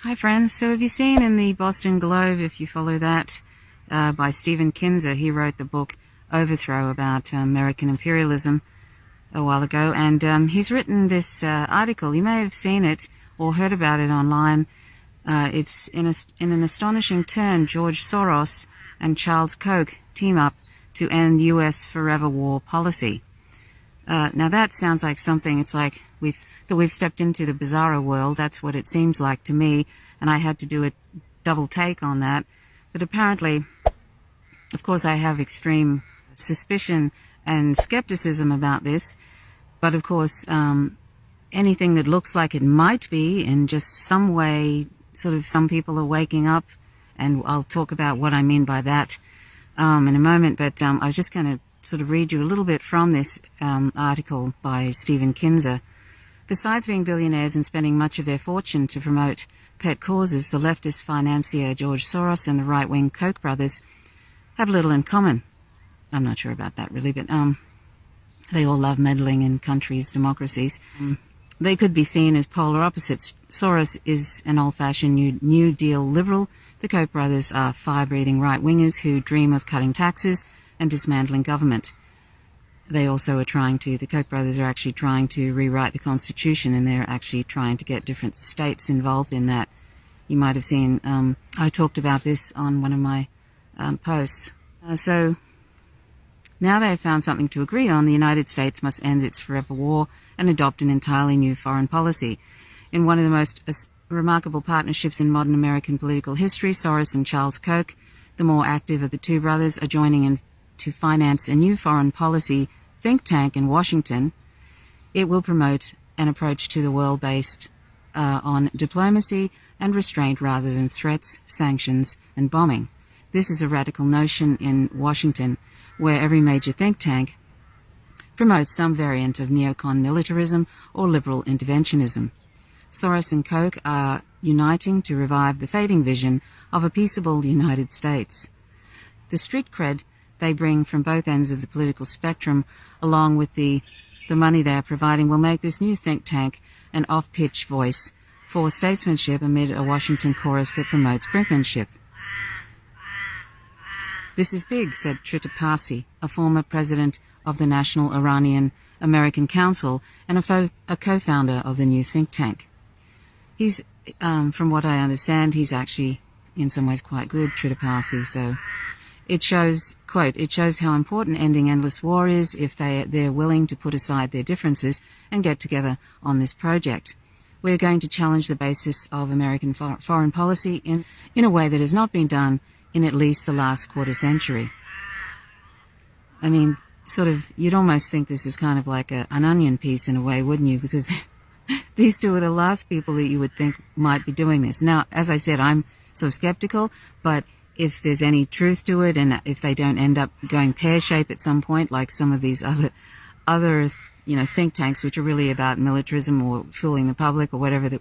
Hi friends, so have you seen in the Boston Globe, if you follow that, by Stephen Kinzer? He wrote the book Overthrow about American imperialism a while ago, and he's written this article. You may have seen it or heard about it online. It's in an astonishing turn. George Soros and Charles Koch team up to end U.S. forever war policy. Now that sounds like something, it's like we've stepped into the bizarro world. That's what it seems like to me, and I had to do a double take on that. But apparently, of course, I have extreme suspicion and skepticism about this, but of course, anything that looks like it might be in just some way, sort of some people are waking up, and I'll talk about what I mean by that in a moment, but I was just going to sort of read you a little bit from this article by Stephen Kinzer. Besides being billionaires and spending much of their fortune to promote pet causes, the leftist financier George Soros and the right-wing Koch brothers have little in common. I'm not sure about that really, but they all love meddling in countries' democracies. They could be seen as polar opposites. Soros is an old-fashioned New Deal liberal. The Koch brothers are fire-breathing right-wingers who dream of cutting taxes and dismantling government. The Koch brothers are actually trying to rewrite the Constitution, and they're actually trying to get different states involved in that. You might have seen, I talked about this on one of my posts. So now they've found something to agree on. The United States must end its forever war and adopt an entirely new foreign policy. In one of the most remarkable partnerships in modern American political history, Soros and Charles Koch, the more active of the two brothers, are joining in to finance a new foreign policy think tank in Washington. It will promote an approach to the world based on diplomacy and restraint rather than threats, sanctions, and bombing. This is a radical notion in Washington, where every major think tank promotes some variant of neocon militarism or liberal interventionism. Soros and Koch are uniting to revive the fading vision of a peaceable United States. The street cred they bring from both ends of the political spectrum, along with the money they are providing, will make this new think tank an off-pitch voice for statesmanship amid a Washington chorus that promotes brinkmanship. This is big, said Trish, a former president of the National Iranian-American Council and a co-founder of the new think tank. He's, from what I understand, he's actually in some ways quite good, Trish, so it shows, quote, it shows how important ending endless war is if they're willing to put aside their differences and get together on this project. We're going to challenge the basis of American foreign policy in a way that has not been done in at least the last quarter century. I mean, sort of, you'd almost think this is kind of like an onion piece in a way, wouldn't you? Because these two are the last people that you would think might be doing this. Now, as I said, I'm sort of skeptical, but if there's any truth to it, and if they don't end up going pear-shaped at some point, like some of these other think tanks, which are really about militarism or fooling the public or whatever,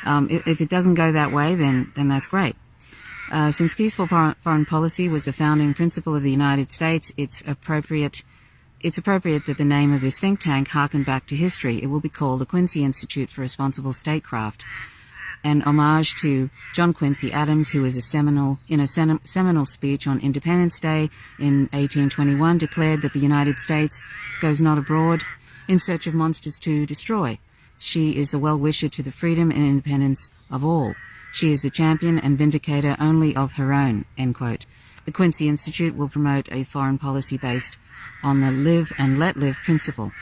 if it doesn't go that way, then that's great. Since peaceful foreign policy was the founding principle of the United States, it's appropriate that the name of this think tank harken back to history. It will be called the Quincy Institute for Responsible Statecraft, an homage to John Quincy Adams, who was in a seminal speech on Independence Day in 1821, declared that the United States goes not abroad in search of monsters to destroy. She is the well-wisher to the freedom and independence of all. She is the champion and vindicator only of her own, end quote. The Quincy Institute will promote a foreign policy based on the live and let live principle.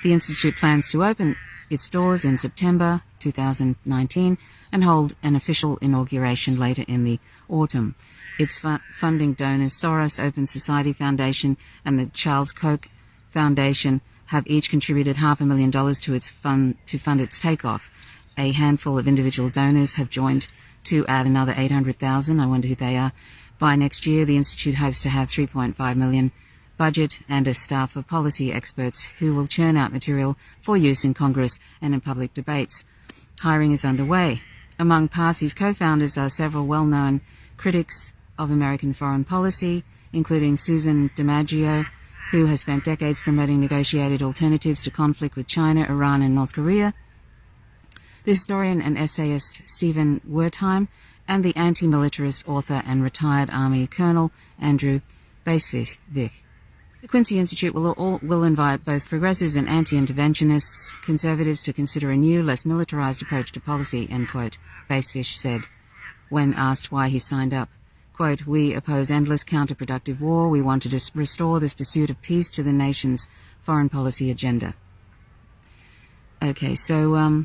The Institute plans to open its doors in September 2019 and hold an official inauguration later in the autumn. Its funding donors, Soros Open Society Foundation and the Charles Koch Foundation, have each contributed $500,000 to fund its takeoff. A handful of individual donors have joined to add another $800,000. I wonder who they are. By next year, the Institute hopes to have $3.5 million budget and a staff of policy experts who will churn out material for use in Congress and in public debates. Hiring is underway. Among Parsi's co-founders are several well-known critics of American foreign policy, including Susan DiMaggio, who has spent decades promoting negotiated alternatives to conflict with China, Iran, and North Korea. the historian and essayist Stephen Wertheim, and the anti-militarist author and retired Army Colonel Andrew Basevich. The Quincy Institute will invite both progressives and anti-interventionists, conservatives, to consider a new, less militarized approach to policy, end quote, Basevich said when asked why he signed up. Quote, "We oppose endless counterproductive war. We want to restore this pursuit of peace to the nation's foreign policy agenda." Okay, so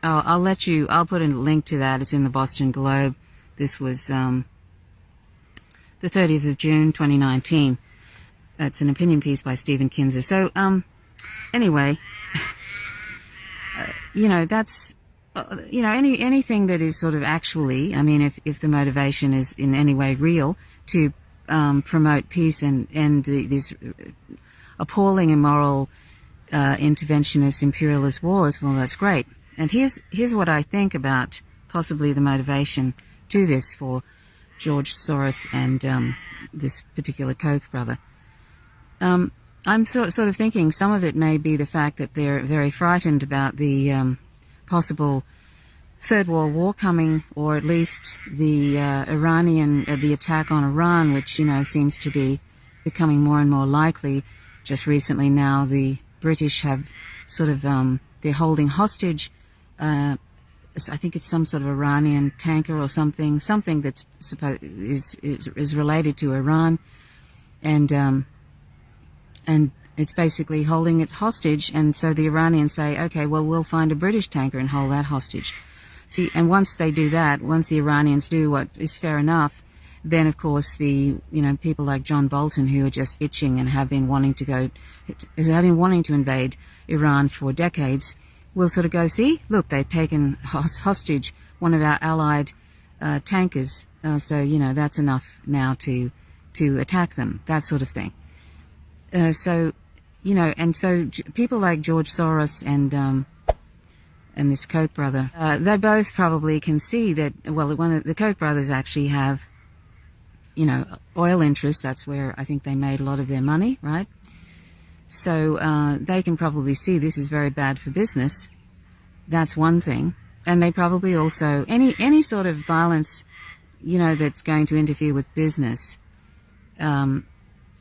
I'll put a link to that. It's in the Boston Globe. This was the 30th of June, 2019. It's an opinion piece by Stephen Kinzer. So, anyway, that's, anything that is sort of actually, I mean, if the motivation is in any way real to promote peace and end these appalling, immoral, interventionist, imperialist wars, well, that's great. And here's what I think about possibly the motivation to this for George Soros and this particular Koch brother. I'm sort of thinking some of it may be the fact that they're very frightened about the possible Third World War coming, or at least the the attack on Iran, which, seems to be becoming more and more likely. Just recently now, the British have sort of, they're holding hostage, I think it's some sort of Iranian tanker or something that's is related to Iran, and it's basically holding its hostage, and so the Iranians say, okay, well, we'll find a British tanker and hold that hostage. See, and once they do that, once the Iranians do what is fair enough, then of course the, people like John Bolton, who are just itching and have been wanting to invade Iran for decades, will sort of go, see, look, they've taken hostage one of our allied tankers, so, that's enough now to attack them, that sort of thing. So people like George Soros and this Koch brother, they both probably can see that, well, the Koch brothers actually have, oil interests. That's where I think they made a lot of their money, right? So they can probably see this is very bad for business. That's one thing. And they probably also, any sort of violence, that's going to interfere with business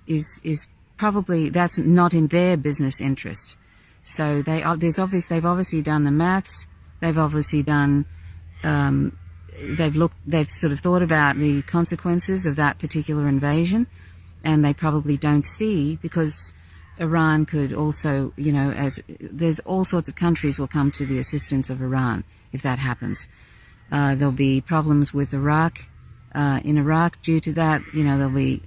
is probably, that's not in their business interest. So they've obviously done the maths. They've obviously done, they've sort of thought about the consequences of that particular invasion, and they probably don't see, because Iran could also, as there's all sorts of countries will come to the assistance of Iran if that happens. There'll be problems with Iraq, in Iraq due to that. There'll be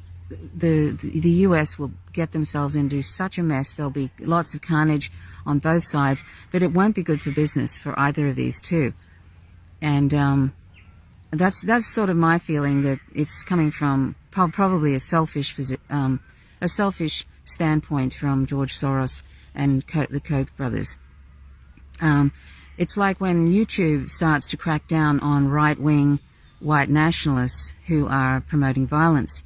the U.S. will get themselves into such a mess. There'll be lots of carnage on both sides, but it won't be good for business for either of these two. And that's sort of my feeling, that it's coming from probably a selfish standpoint from George Soros and the Koch brothers. It's like when YouTube starts to crack down on right-wing white nationalists who are promoting violence.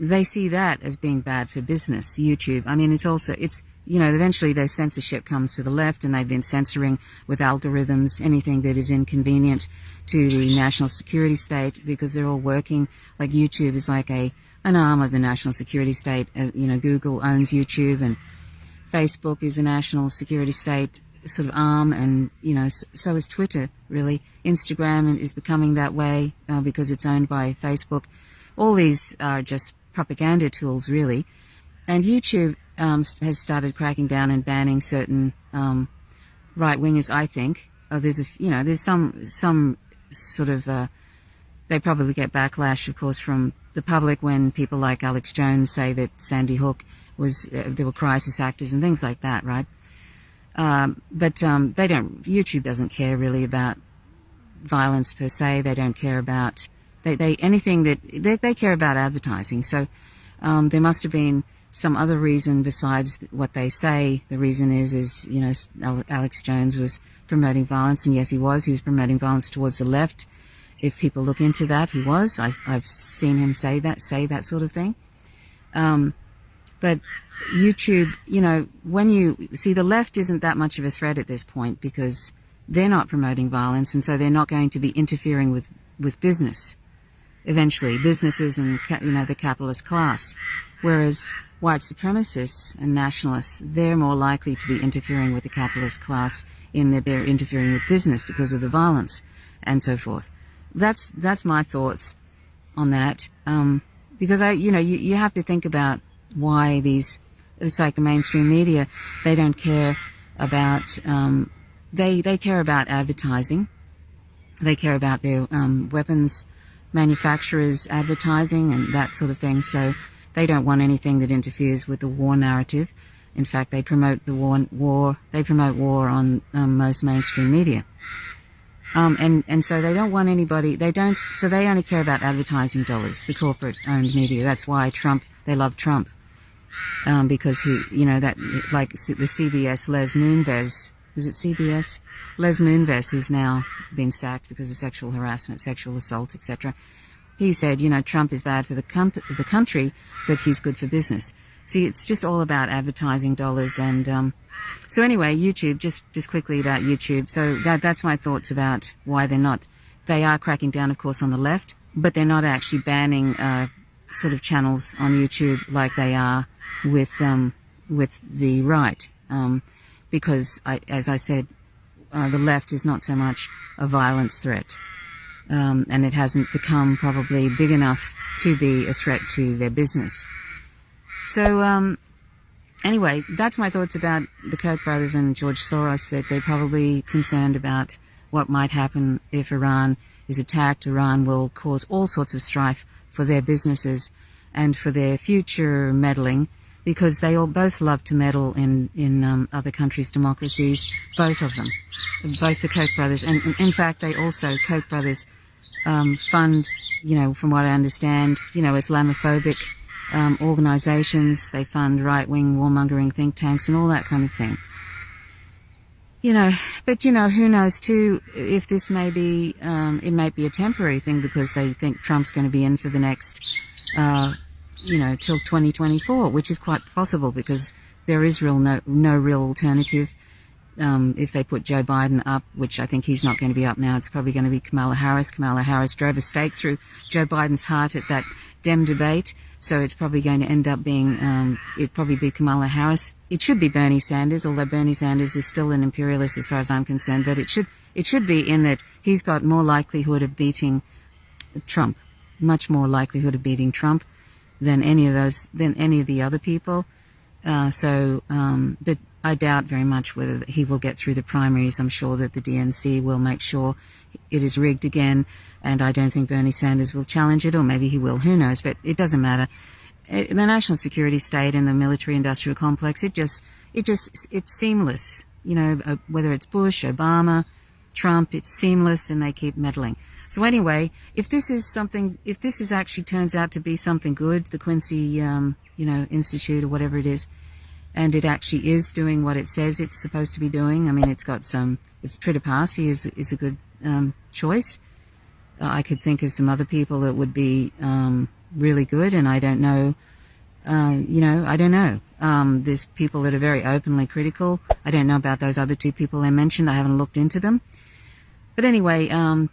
They see that as being bad for business, YouTube. I mean, eventually their censorship comes to the left, and they've been censoring with algorithms anything that is inconvenient to the national security state, because they're all working, like YouTube is like an arm of the national security state. As Google owns YouTube, and Facebook is a national security state sort of arm, and, so is Twitter, really. Instagram is becoming that way because it's owned by Facebook. All these are just propaganda tools, really. And YouTube has started cracking down and banning certain right-wingers, I think. There's some sort of, they probably get backlash, of course, from the public when people like Alex Jones say that Sandy Hook there were crisis actors and things like that, right? But YouTube doesn't care really about violence per se. They don't care about, anything that, they care about advertising. So there must have been some other reason besides what they say. The reason is Alex Jones was promoting violence, and yes, he was promoting violence towards the left. If people look into that, he was. I've seen him say that sort of thing. But YouTube, when you see, the left isn't that much of a threat at this point, because they're not promoting violence, and so they're not going to be interfering with business. Eventually, businesses and the capitalist class, whereas white supremacists and nationalists, they're more likely to be interfering with the capitalist class in that they're interfering with business because of the violence and so forth. That's my thoughts on that. Because you have to think about why it's like the mainstream media, they don't care about, they care about advertising. They care about their weapons manufacturers advertising and that sort of thing. So they don't want anything that interferes with the war narrative. In fact, they promote the war. They promote war on most mainstream media. And so they don't want anybody. So they only care about advertising dollars. The corporate-owned media. That's why they love Trump, because that like the CBS Les Moonves. Is it CBS? Les Moonves, who's now been sacked because of sexual harassment, sexual assault, etc. He said, Trump is bad for the country, but he's good for business. See, it's just all about advertising dollars. And so anyway, YouTube, just quickly about YouTube. So that's my thoughts about why they are cracking down, of course, on the left, but they're not actually banning sort of channels on YouTube like they are with the right. Because, as I said, the left is not so much a violence threat. And it hasn't become probably big enough to be a threat to their business. So, anyway, that's my thoughts about the Koch brothers and George Soros, that they're probably concerned about what might happen if Iran is attacked. Iran will cause all sorts of strife for their businesses and for their future meddling, because they both love to meddle in other countries' democracies, both of them, both the Koch brothers. And in fact, Koch brothers fund, from what I understand, Islamophobic organizations. They fund right-wing warmongering think tanks and all that kind of thing. But who knows too, if this may be, it may be a temporary thing because they think Trump's going to be in for the next, till 2024, which is quite possible because there is no real alternative. If they put Joe Biden up, which I think he's not going to be up now, it's probably going to be Kamala Harris. Kamala Harris drove a stake through Joe Biden's heart at that Dem debate, so it's probably going to end up being, it'd probably be Kamala Harris. It should be Bernie Sanders, although Bernie Sanders is still an imperialist as far as I'm concerned, but it should be in that he's got more likelihood of beating Trump, much more likelihood of beating Trump than any of the other people. But I doubt very much whether he will get through the primaries. I'm sure that the DNC will make sure it is rigged again, and I don't think Bernie Sanders will challenge it, or maybe he will, who knows, but it doesn't matter. The national security state and the military-industrial complex, it's seamless. Whether it's Bush, Obama, Trump, it's seamless, and they keep meddling. So anyway, if this actually turns out to be something good, the Quincy, Institute or whatever it is, and it actually is doing what it says it's supposed to be doing. I mean, it's Trita Parsi is a good choice. I could think of some other people that would be really good, and I don't know. I don't know. There's people that are very openly critical. I don't know about those other two people I mentioned. I haven't looked into them. But anyway,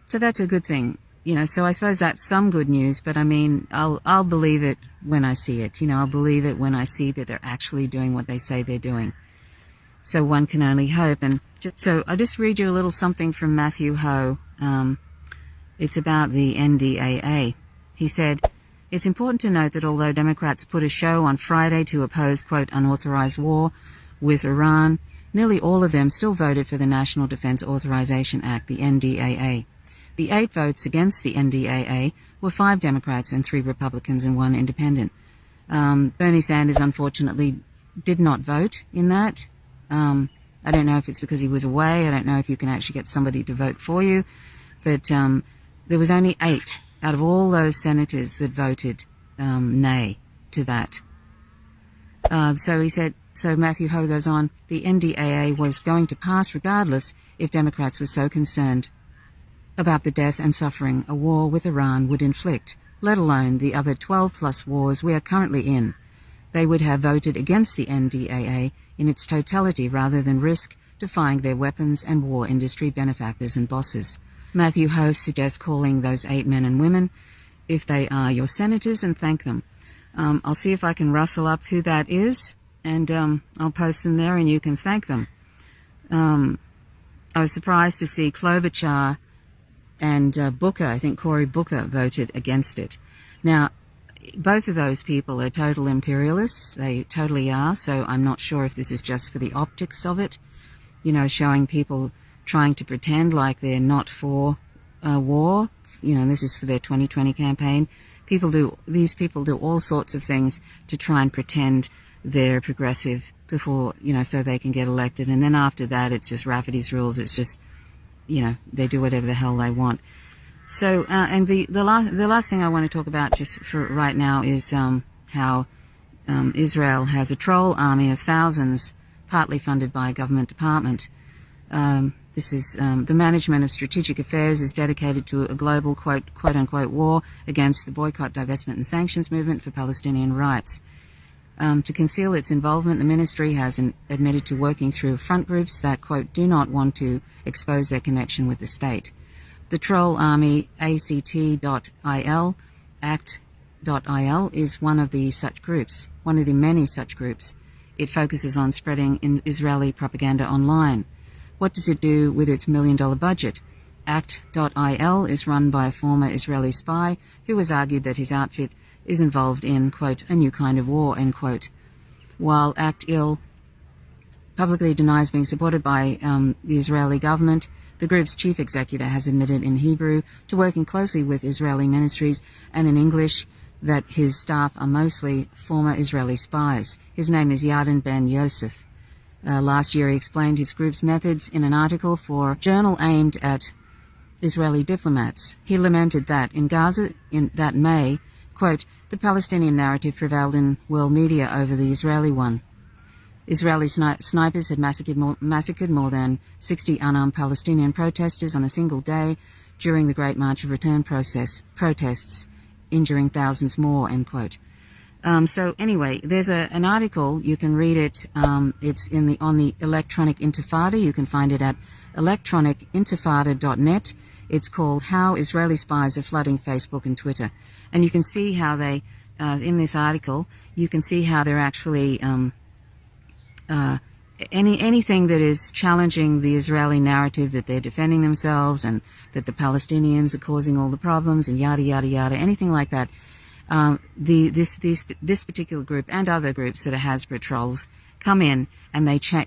so that's a good thing. So I suppose that's some good news, but I mean, I'll believe it when I see it. I'll believe it when I see that they're actually doing what they say they're doing. So one can only hope. And so I'll just read you a little something from Matthew Ho. It's about the NDAA. He said, "It's important to note that although Democrats put a show on Friday to oppose, quote, unauthorized war with Iran, nearly all of them still voted for the National Defense Authorization Act, the NDAA. The 8 votes against the NDAA were 5 Democrats and 3 Republicans and 1 independent. Bernie Sanders, unfortunately, did not vote in that. I don't know if it's because he was away. I don't know if you can actually get somebody to vote for you. But there was only 8 out of all those senators that voted nay to that. So he said, so Matthew Ho goes on, the NDAA was going to pass regardless if Democrats were so concerned about the death and suffering a war with Iran would inflict, let alone the other 12-plus wars we are currently in. They would have voted against the NDAA in its totality rather than risk defying their weapons and war industry benefactors and bosses. Matthew Ho suggests calling those 8 men and women, if they are your senators, and thank them. I'll see if I can rustle up who that is, and I'll post them there and you can thank them. I was surprised to see Klobuchar and Booker, I think Cory Booker, voted against it. Now, both of those people are total imperialists. They totally are, so I'm not sure if this is just for the optics of it, showing people trying to pretend like they're not for war. This is for their 2020 campaign. These people do all sorts of things to try and pretend they're progressive before, so they can get elected. And then after that, it's just Rafferty's rules. It's just, they do whatever the hell they want. So, and the last thing I want to talk about just for right now is how Israel has a troll army of thousands, partly funded by a government department. This is the management of strategic affairs is dedicated to a global quote unquote war against the boycott, divestment and sanctions movement for Palestinian rights. To conceal its involvement, the ministry has admitted to working through front groups that, quote, do not want to expose their connection with the state. The troll army ACT.IL, ACT.IL, is one of the many such groups. It focuses on spreading Israeli propaganda online. What does it do with its $1 million budget? ACT.IL is run by a former Israeli spy who has argued that his outfit is involved in, quote, a new kind of war, end quote. While ACT.IL publicly denies being supported by the Israeli government, the group's chief executive has admitted in Hebrew to working closely with Israeli ministries and in English that his staff are mostly former Israeli spies. His name is Yarden Ben Yosef. Last year he explained his group's methods in an article for a journal aimed at Israeli diplomats. He lamented that in Gaza, in that May, quote, the Palestinian narrative prevailed in world media over the Israeli one. Israeli snipers had massacred more than 60 unarmed Palestinian protesters on a single day during the Great March of Return protests, injuring thousands more, end quote. So anyway, there's an article, you can read it, it's on the Electronic Intifada. You can find it at electronicintifada.net. It's called How Israeli Spies Are Flooding Facebook and Twitter. And you can see how they, in this article, you can see how they're actually, anything that is challenging the Israeli narrative that they're defending themselves and that the Palestinians are causing all the problems and yada, yada, yada, anything like that. This particular group and other groups that are Hasbro trolls come in and they try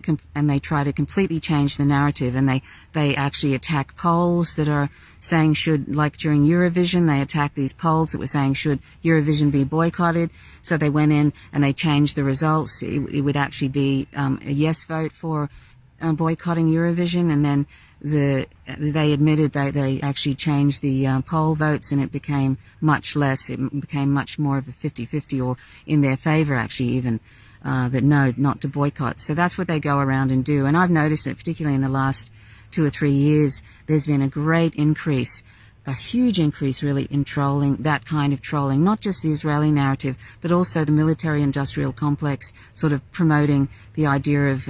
to completely change the narrative, and they actually attack polls that are saying like during Eurovision, they attacked these polls that were saying should Eurovision be boycotted. So they went in and they changed the results. It would actually be a yes vote for boycotting Eurovision, and then they admitted that they actually changed the poll votes, and it became much less. It became much more of a 50-50, or in their favor actually even, that no, not to boycott. So that's what they go around and do. And I've noticed that particularly in the last 2 or 3 years, there's been a great increase, a huge increase really in trolling, that kind of trolling, not just the Israeli narrative, but also the military-industrial complex, sort of promoting the idea of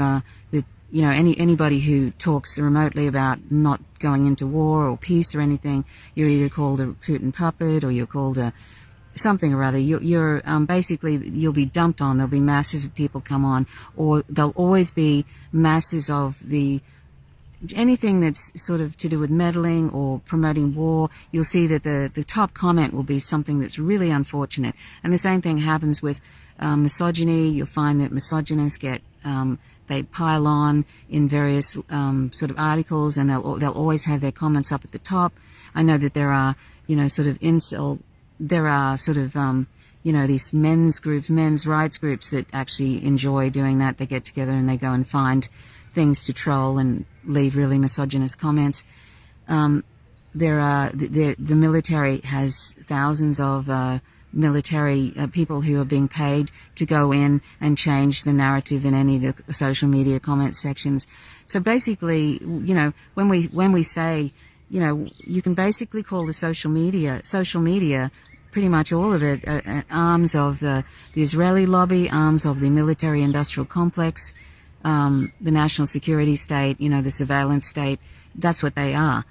anybody who talks remotely about not going into war or peace or anything, you're either called a Putin puppet or you're called a something or other. You're basically, you'll be dumped on. There'll be masses of people come on, or there'll always be masses of anything that's sort of to do with meddling or promoting war. You'll see that the top comment will be something that's really unfortunate. And the same thing happens with misogyny. You'll find that misogynists get they pile on in various sort of articles, and they'll always have their comments up at the top. I know that there are these men's rights groups that actually enjoy doing that. They get together and they go and find things to troll and leave really misogynist comments. The military has thousands of military people who are being paid to go in and change the narrative in any of the social media comment sections. So basically, when we say, you can basically call the social media, pretty much all of it, arms of the Israeli lobby, arms of the military-industrial complex. the national security state, the surveillance state. That's what they are.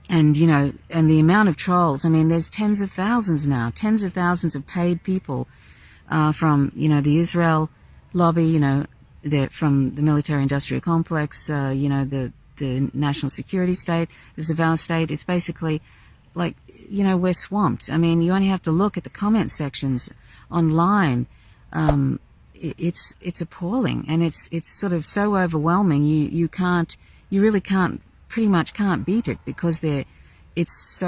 And, and the amount of trolls, I mean, there's tens of thousands now, tens of thousands of paid people from, the Israel lobby, from the military-industrial complex, the national security state, the surveillance state. It's basically like, we're swamped. I mean, you only have to look at the comment sections online. It's appalling, and it's sort of so overwhelming. You really can't, pretty much can't beat it, because it's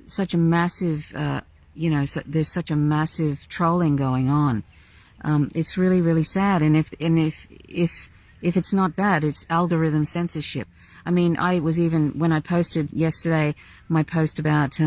such a massive, there's such a massive trolling going on. It's really, really sad. And if it's not that, it's algorithm censorship. I mean, when I posted yesterday my post about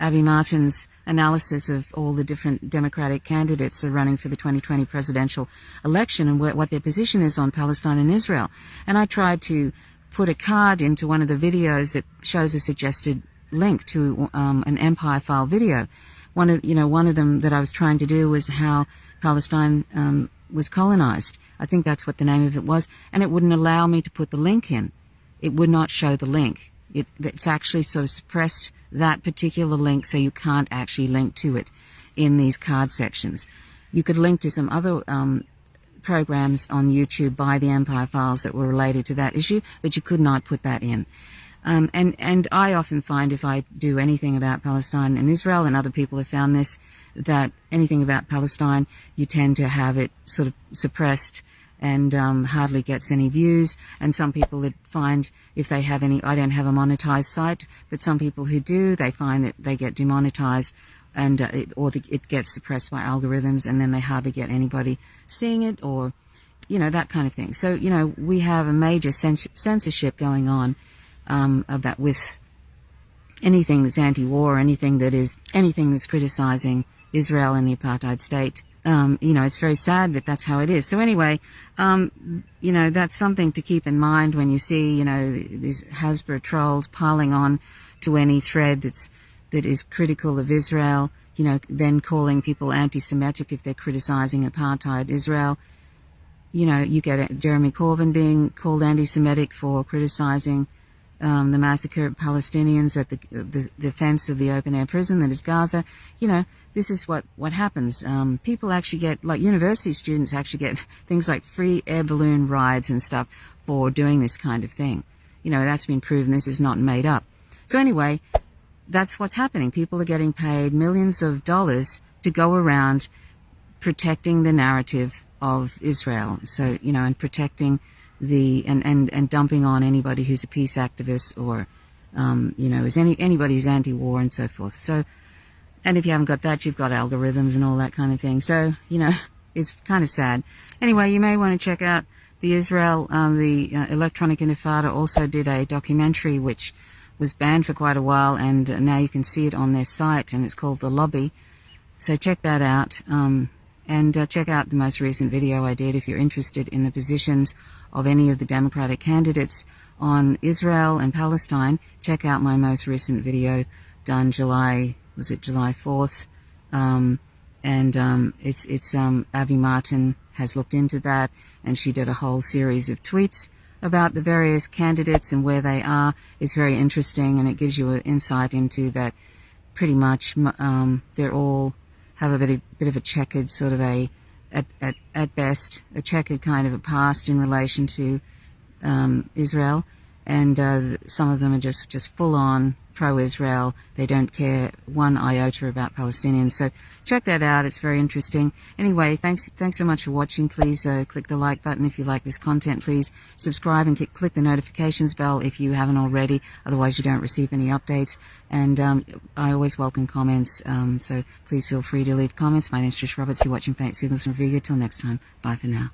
Avi Martin's analysis of all the different Democratic candidates that are running for the 2020 presidential election and what their position is on Palestine and Israel. And I tried to put a card into one of the videos that shows a suggested link to an Empire File video. One of them that I was trying to do was how Palestine was colonized. I think that's what the name of it was, and it wouldn't allow me to put the link in. It would not show the link. It's actually sort of suppressed that particular link, so you can't actually link to it in these card sections. You could link to some other programs on YouTube by the Empire Files that were related to that issue, but you could not put that in. And I often find, if I do anything about Palestine and Israel, and other people have found this, that anything about Palestine, you tend to have it sort of suppressed and hardly gets any views. And some people that find, if they have any, I don't have a monetized site, but some people who do, they find that they get demonetized, and it gets suppressed by algorithms, and then they hardly get anybody seeing it, or that kind of thing. So we have a major censorship going on about with anything that's anti-war, anything that's criticizing Israel and the apartheid state. It's very sad, but that's how it is. So anyway, that's something to keep in mind when you see, these Hasbro trolls piling on to any thread that is critical of Israel, then calling people anti-Semitic if they're criticizing apartheid Israel. You get Jeremy Corbyn being called anti-Semitic for criticizing the massacre of Palestinians at the defense of the open-air prison that is Gaza. This is what happens. People actually get, like university students actually get things like free air balloon rides and stuff for doing this kind of thing. That's been proven. This is not made up. So anyway, that's what's happening. People are getting paid millions of dollars to go around protecting the narrative of Israel. So, and protecting and dumping on anybody who's a peace activist, or, is anybody who's anti-war and so forth. So, and if you haven't got that, you've got algorithms and all that kind of thing. So, it's kind of sad. Anyway, you may want to check out the Israel, the Electronic Intifada also did a documentary which was banned for quite a while, and now you can see it on their site, and it's called The Lobby. So check that out. And check out the most recent video I did if you're interested in the positions of any of the Democratic candidates on Israel and Palestine. Check out my most recent video done July 4th? It's Avi Martin has looked into that, and she did a whole series of tweets about the various candidates and where they are. It's very interesting, and it gives you an insight into that pretty much they're all have a bit of a checkered sort of at best, a checkered kind of a past in relation to Israel, and some of them are just full on pro-Israel. They don't care one iota about Palestinians. So check that out. It's very interesting. Anyway, thanks so much for watching. Please click the like button if you like this content. Please subscribe and click the notifications bell if you haven't already. Otherwise, you don't receive any updates. And I always welcome comments. So please feel free to leave comments. My name is Trish Roberts. You're watching Faint Signals from Vigo. Till next time. Bye for now.